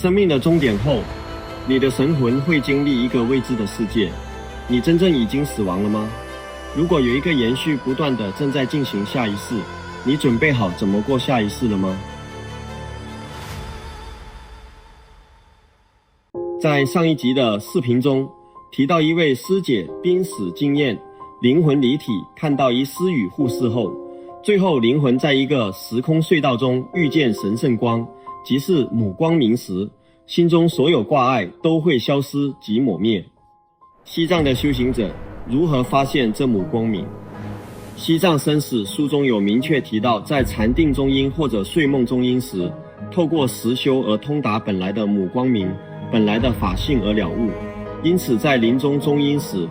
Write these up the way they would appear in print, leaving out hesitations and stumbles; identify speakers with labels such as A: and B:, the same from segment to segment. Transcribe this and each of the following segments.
A: 生命的终点后，你的神魂会经历一个未知的世界。你真正已经死亡了吗？如果有一个延续不断的正在进行下一世，你准备好怎么过下一世了吗？在上一集的视频中提到一位师姐濒死经验，灵魂离体看到一师与护士后，最后灵魂在一个时空隧道中遇见神圣光，即是母光明时，心中所有挂碍都会消失及抹灭。西藏的修行者如何发现这母光明？西藏生死书中有明确提到，在禅定中阴或者睡梦中阴时，透过实修而通达本来的母光明，本来的法性而了悟。因此在临终中阴时，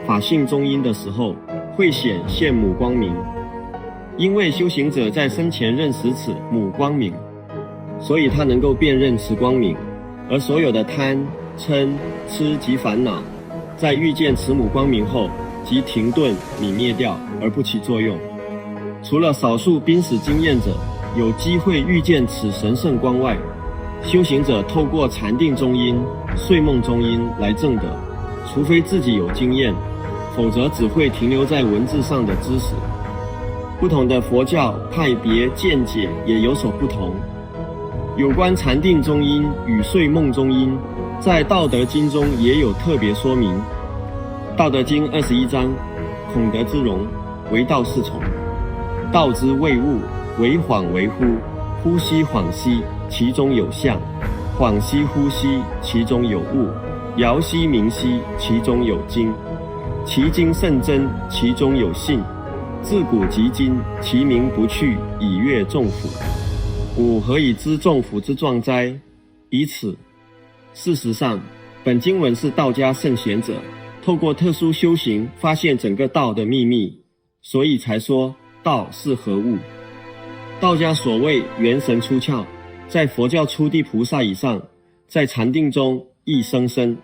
A: 法性中阴的时候，会显现母光明。因为修行者在生前认识此母光明，所以他能够辨认此光明，而所有的贪、嗔、痴及烦恼，在遇见此母光明后即停顿泯灭掉，而不起作用。除了少数濒死经验者有机会遇见此神圣光外，修行者透过禅定中阴、睡梦中阴来证得，除非自己有经验，否则只会停留在文字上的知识。不同的佛教派别见解也有所不同。有关禅定中阴与睡梦中阴，在道德经中也有特别说明。道德经21章，孔德之容，为道是从。道之谓物，为恍为惚，呼吸恍兮，其中有象；恍兮呼吸，其中有物；摇兮明兮，其中有精。其精甚真，其中有信。自古及今，其名不去，以阅众甫。吾何以知众甫之状哉？以此。事实上，本经文是道家圣贤者透过特殊修行发现整个道的秘密，所以才说道是何物。道家所谓元神出窍，在佛教初地菩萨以上，在禅定中一生生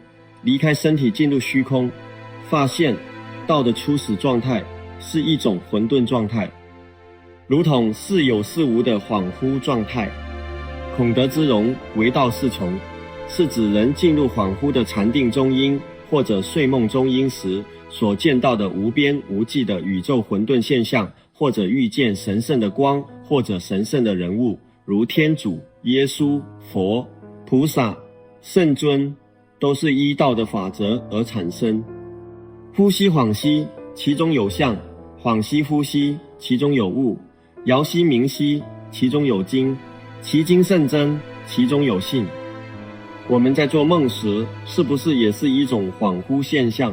A: 离开身体进入虚空，发现道的初始状态是一种混沌状态，如同似有似无的恍惚状态。孔德之容，为道是从，是指人进入恍惚的禅定中阴或者睡梦中阴时所见到的无边无际的宇宙混沌现象，或者遇见神圣的光，或者神圣的人物，如天主、耶稣、佛、菩萨、圣尊，都是依道的法则而产生。呼吸恍兮，其中有象；恍兮呼吸，其中有物；摇兮明兮，其中有精；其精甚真，其中有信。我们在做梦时，是不是也是一种恍惚现象？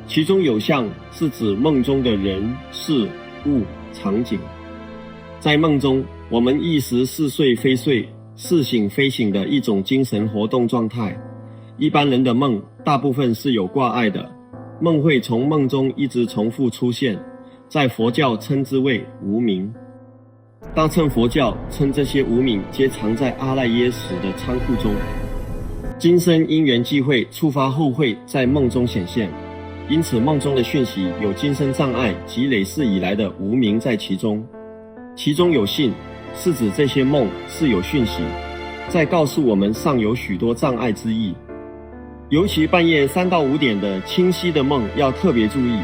A: 其中有象是指梦中的人、事、物、场景。在梦中，我们意识似睡非睡，似醒非醒的一种精神活动状态。一般人的梦大部分是有挂碍的，梦会从梦中一直重复出现，在佛教称之为无明。大乘佛教称这些无明皆藏在阿赖耶识的仓库中，今生因缘际会触发后会在梦中显现，因此梦中的讯息有今生障碍及累世以来的无明在其中。其中有信，是指这些梦是有讯息，在告诉我们尚有许多障碍之意。尤其半夜3到5点的清晰的梦要特别注意，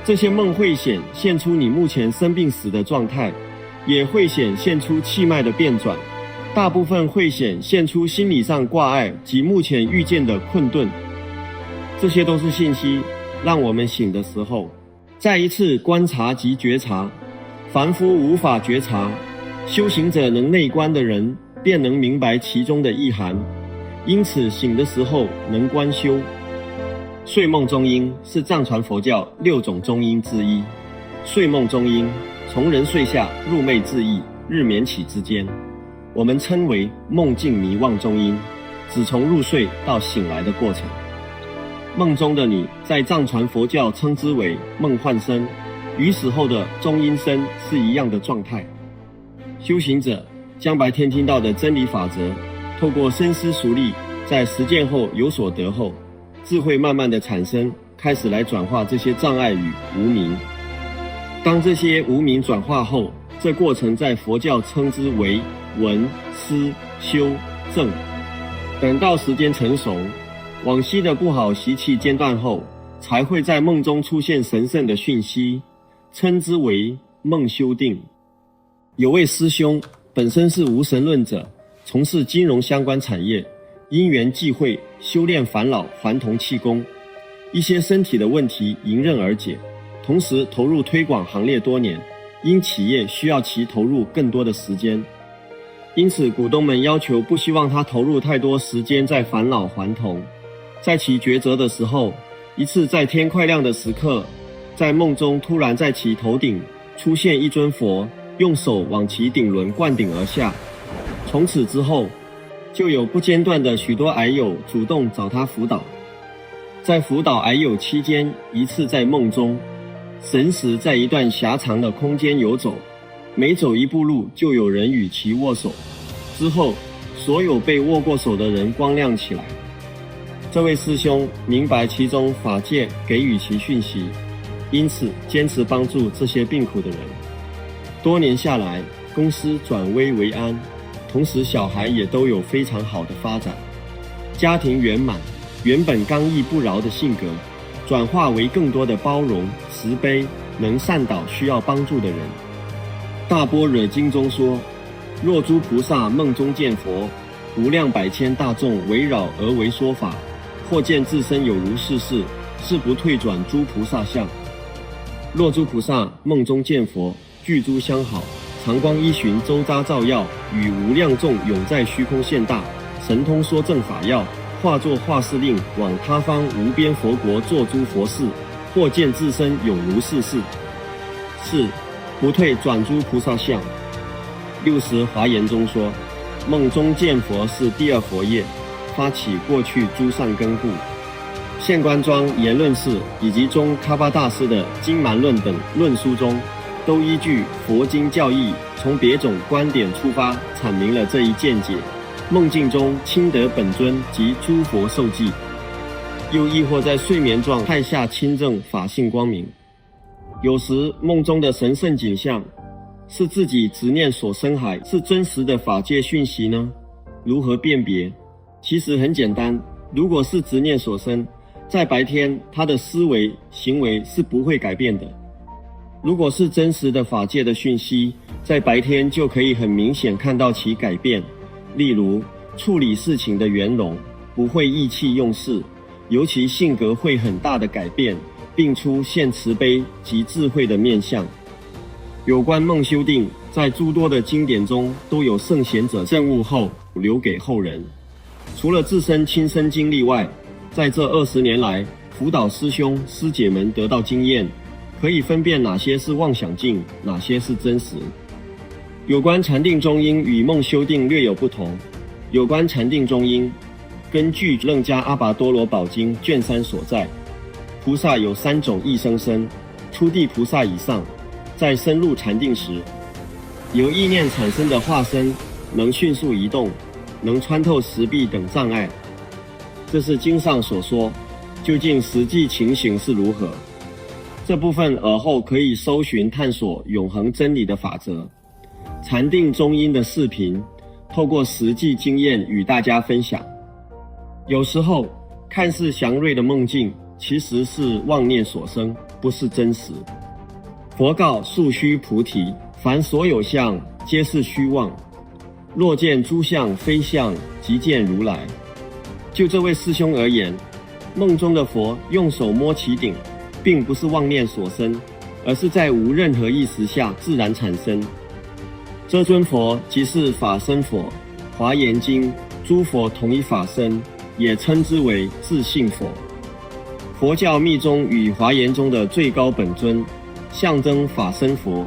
A: 这些梦会显现出你目前生病时的状态，也会显现出气脉的变转，大部分会显现出心理上挂碍及目前遇见的困顿。这些都是信息，让我们醒的时候再一次观察及觉察。凡夫无法觉察，修行者能内观的人便能明白其中的意涵，因此醒的时候能观修。睡梦中阴是藏传佛教6种中阴之一。睡梦中阴，从人睡下入寐自缢，日眠起之间，我们称为梦境迷妄中阴，只从入睡到醒来的过程。梦中的你在藏传佛教称之为梦幻身，与死后的中阴身是一样的状态。修行者将白天听到的真理法则，透过深思熟虑，在实践后有所得后，智慧慢慢的产生，开始来转化这些障碍与无明。当这些无明转化后，这过程在佛教称之为闻、思、修、证。等到时间成熟，往昔的不好习气间断后，才会在梦中出现神圣的讯息，称之为梦修定。有位师兄本身是无神论者，从事金融相关产业，因缘际会修炼返老还童气功，一些身体的问题迎刃而解，同时投入推广行列多年，因企业需要其投入更多的时间，因此股东们要求不希望他投入太多时间在返老还童。在其抉择的时候，一次在天快亮的时刻，在梦中突然在其头顶出现一尊佛，用手往其顶轮灌顶而下。从此之后，就有不间断的许多癌友主动找他辅导。在辅导癌友期间，一次在梦中，神识在一段狭长的空间游走，每走一步路就有人与其握手，之后所有被握过手的人光亮起来。这位师兄明白其中法界给予其讯息，因此坚持帮助这些病苦的人。多年下来，公司转危为安，同时小孩也都有非常好的发展，家庭圆满，原本刚毅不饶的性格转化为更多的包容慈悲，能善导需要帮助的人。大般若经中说，若诸菩萨梦中见佛，无量百千大众围绕而为说法，或见自身有如是事，是不退转诸菩萨相。若诸菩萨梦中见佛，具诸相好，常光依循周匝照耀，与无量众永在虚空现大，神通说正法要，化作化世令，往他方无边佛国作诸佛事，或见自身永如是事，是不退转诸菩萨相。60华严中说，梦中见佛是第二佛业，发起过去诸善根故。现观庄言论释以及中喀巴大师的经蛮论等论书中，都依据佛经教义，从别种观点出发，阐明了这一见解。梦境中亲得本尊及诸佛受记，又亦或在睡眠状态下亲证法性光明。有时梦中的神圣景象是自己执念所生，还是真实的法界讯息呢？如何辨别？其实很简单，如果是执念所生，在白天他的思维行为是不会改变的。如果是真实的法界的讯息，在白天就可以很明显看到其改变。例如处理事情的圆融，不会意气用事，尤其性格会很大的改变，并出现慈悲及智慧的面相。有关梦修定，在诸多的经典中都有圣贤者证悟后留给后人。除了自身亲身经历外，在这20年来，辅导师兄师姐们得到经验，可以分辨哪些是妄想境，哪些是真实。有关禅定中阴与梦修定略有不同。有关禅定中阴，根据楞伽阿跋多罗宝经卷3所在，菩萨有3种异生身，初地菩萨以上，在深入禅定时，由意念产生的化身能迅速移动，能穿透石壁等障碍。这是经上所说，究竟实际情形是如何？这部分尔后可以搜寻探索永恒真理的法则。禅定中阴的视频，透过实际经验与大家分享。有时候看似祥瑞的梦境，其实是妄念所生，不是真实。佛告树须菩提，凡所有相，皆是虚妄。若见诸相非相，即见如来。就这位师兄而言，梦中的佛用手摸其顶，并不是妄念所生，而是在无任何意识下自然产生。这尊佛即是法身佛，华严经诸佛同一法身，也称之为自性佛。佛教密宗与华严中的最高本尊，象征法身佛，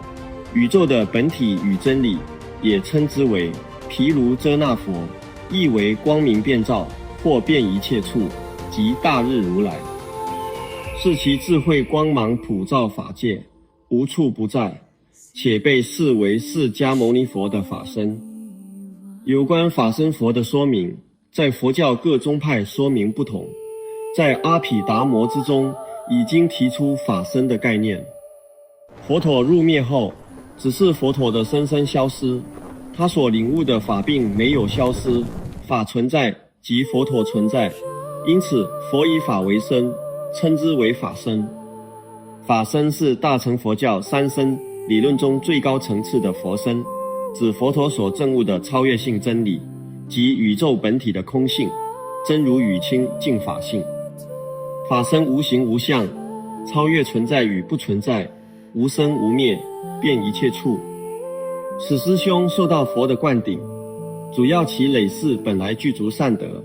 A: 宇宙的本体与真理，也称之为毗卢遮那佛，意为光明遍照，或遍一切处，即大日如来。是其智慧光芒普照法界，无处不在，且被视为释迦牟尼佛的法身。有关法身佛的说明，在佛教各宗派说明不同。在阿毗达摩之中，已经提出法身的概念。佛陀入灭后，只是佛陀的身消失，他所领悟的法并没有消失，法存在，即佛陀存在，因此佛以法为身，称之为法身。法身是大乘佛教三身理论中最高层次的佛身，指佛陀所证悟的超越性真理，即宇宙本体的空性，真如语清净法性。法身无形无相，超越存在与不存在，无生无灭，遍一切处。此师兄受到佛的灌顶，主要其累世本来具足善德。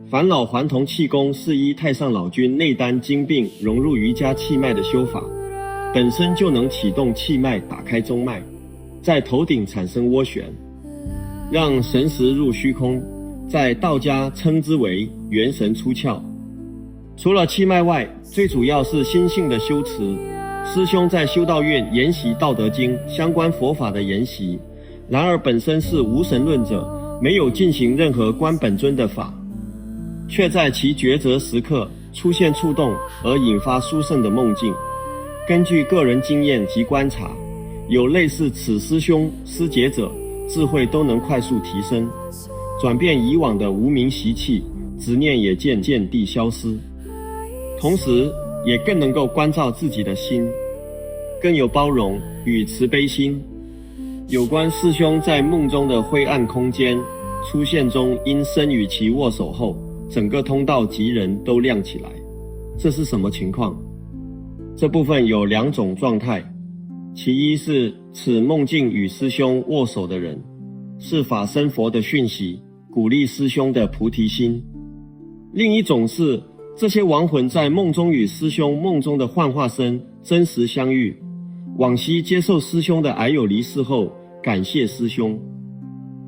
A: 返老还童气功是依太上老君内丹经病融入瑜伽气脉的修法，本身就能启动气脉，打开中脉，在头顶产生涡旋，让神识入虚空，在道家称之为元神出窍。除了气脉外，最主要是心性的修持。师兄在修道院研习道德经相关佛法的研习，然而本身是无神论者，没有进行任何观本尊的法，却在其抉择时刻出现触动而引发殊胜的梦境。根据个人经验及观察，有类似此师兄师姐者，智慧都能快速提升，转变以往的无明习气，执念也渐渐地消失，同时也更能够关照自己的心，更有包容与慈悲心。有关师兄在梦中的灰暗空间出现中，因身与其握手后，整个通道及人都亮起来，这是什么情况？这部分有两种状态，其一是此梦境与师兄握手的人，是法身佛的讯息，鼓励师兄的菩提心；另一种是这些亡魂在梦中与师兄梦中的幻化身真实相遇，往昔接受师兄的矮友离世后，感谢师兄。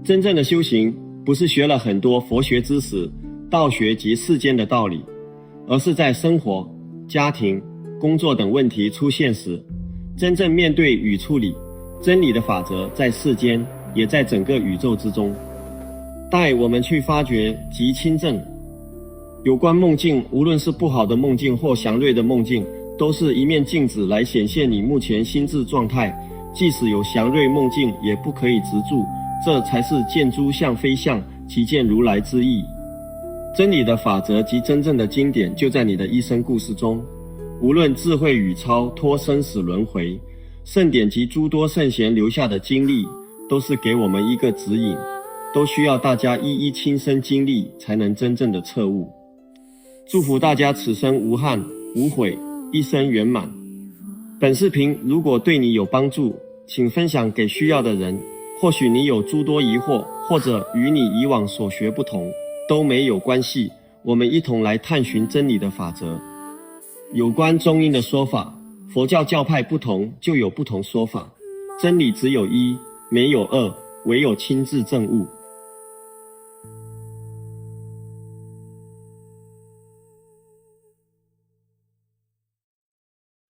A: 真正的修行不是学了很多佛学知识、道学及世间的道理，而是在生活、家庭、工作等问题出现时，真正面对与处理。真理的法则在世间，也在整个宇宙之中，待我们去发掘及亲证。有关梦境，无论是不好的梦境或祥瑞的梦境，都是一面镜子来显现你目前心智状态。即使有祥瑞梦境，也不可以执着，这才是见诸相非相，其见如来之意。真理的法则及真正的经典就在你的一生故事中，无论智慧与超脱生死轮回，圣典及诸多圣贤留下的经历，都是给我们一个指引，都需要大家一一亲身经历，才能真正的彻悟。祝福大家此生无憾无悔，一生圆满。本视频如果对你有帮助，请分享给需要的人。或许你有诸多疑惑，或者与你以往所学不同，都没有关系，我们一同来探寻真理的法则。有关中阴的说法，佛教教派不同，就有不同说法。真理只有一，没有二，唯有亲自证悟。